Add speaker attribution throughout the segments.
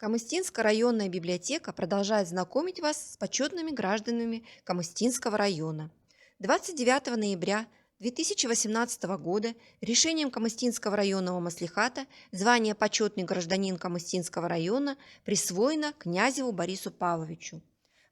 Speaker 1: Камыстинская районная библиотека продолжает знакомить вас с почетными гражданами Камыстинского района. 29 ноября 2018 года решением Камыстинского районного маслихата звание «Почетный гражданин Камыстинского района» присвоено князеву Борису Павловичу.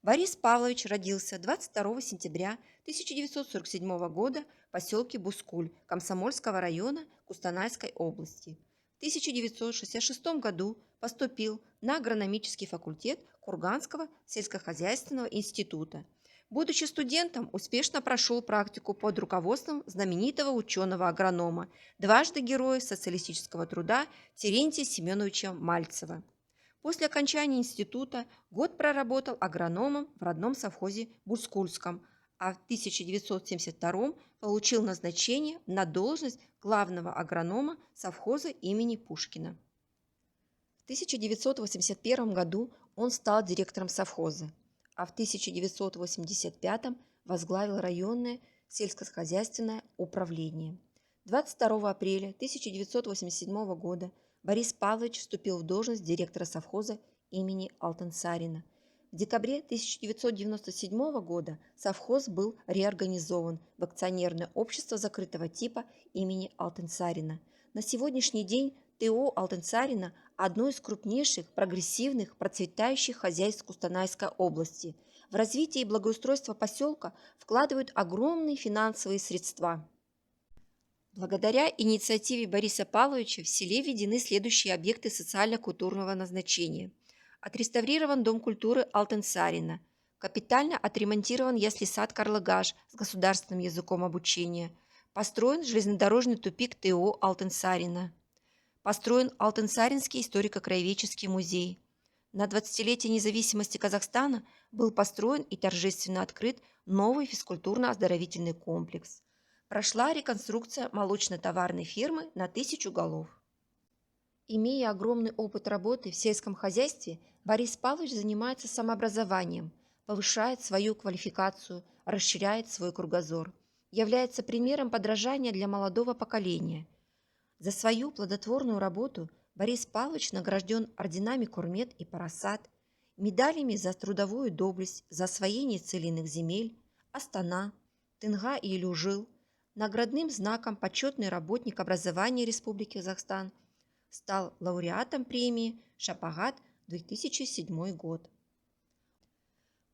Speaker 1: Борис Павлович родился 22 сентября 1947 года в поселке Бускуль Комсомольского района Кустанайской области. В 1966 году поступил на агрономический факультет Курганского сельскохозяйственного института. Будучи студентом, успешно прошел практику под руководством знаменитого ученого-агронома, дважды Героя социалистического труда Терентия Семеновича Мальцева. После окончания института год проработал агрономом в родном совхозе Бускульском, а в 1972 получил назначение на должность главного агронома совхоза имени Пушкина. В 1981 году он стал директором совхоза, а в 1985 возглавил районное сельскохозяйственное управление. 22 апреля 1987 года Борис Павлович вступил в должность директора совхоза имени Алтынсарина. В декабре 1997 года совхоз был реорганизован в акционерное общество закрытого типа имени Алтынсарина. На сегодняшний день ТО Алтынсарина – одно из крупнейших, прогрессивных, процветающих хозяйств Кустанайской области. В развитие и благоустройство поселка вкладывают огромные финансовые средства. Благодаря инициативе Бориса Павловича в селе введены следующие объекты социально-культурного назначения. Отреставрирован Дом культуры Алтынсарина, капитально отремонтирован ясли-сад Карлыгаш с государственным языком обучения, построен железнодорожный тупик ТО Алтынсарина, построен Алтынсаринский историко-краеведческий музей. На 20-летие независимости Казахстана был построен и торжественно открыт новый физкультурно-оздоровительный комплекс. Прошла реконструкция молочно-товарной фермы на 1000 голов. Имея огромный опыт работы в сельском хозяйстве, Борис Павлович занимается самообразованием, повышает свою квалификацию, расширяет свой кругозор, является примером подражания для молодого поколения. За свою плодотворную работу Борис Павлович награжден орденами Курмет и Парасат, медалями за трудовую доблесть, за освоение целинных земель, Астана, Тынга и Илюжил, наградным знаком «Почетный работник образования Республики Казахстан», стал лауреатом премии «Шапагат» 2007 год.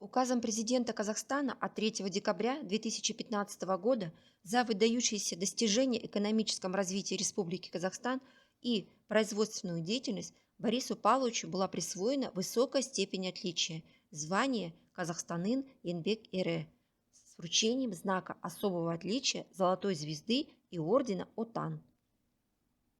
Speaker 1: Указом президента Казахстана от 3 декабря 2015 года за выдающиеся достижения в экономическом развитии Республики Казахстан и производственную деятельность Борису Павловичу была присвоена высокая степень отличия – звание Казахстанын Еңбек Эре с вручением знака особого отличия Золотой звезды и ордена Отан.